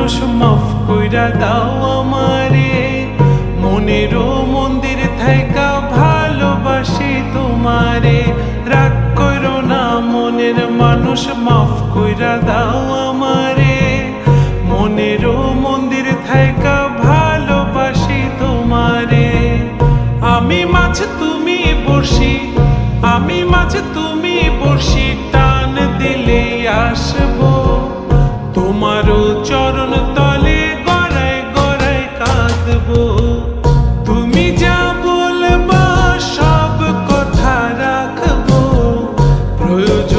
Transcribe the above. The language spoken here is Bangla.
মানুষ মাফ কইরা দাও আমারে, মনেরও মন্দির থাইকা ভালোবাসি তোমারে। রাগ করো না মনের মানুষ, মাফ কইরা দাও আমারে, মনেরও মন্দির থাইকা ভালোবাসি তোমারে। আমি মাছ তুমি বড়শি, আমি মাছ তুমি বড়শি, টান দিলে আসবো তোমারও চরণ তলে, গড়ায় গড়ায় কাঁদবো। তুমি যা বলবা সব কথা রাখবো, প্রয়োজন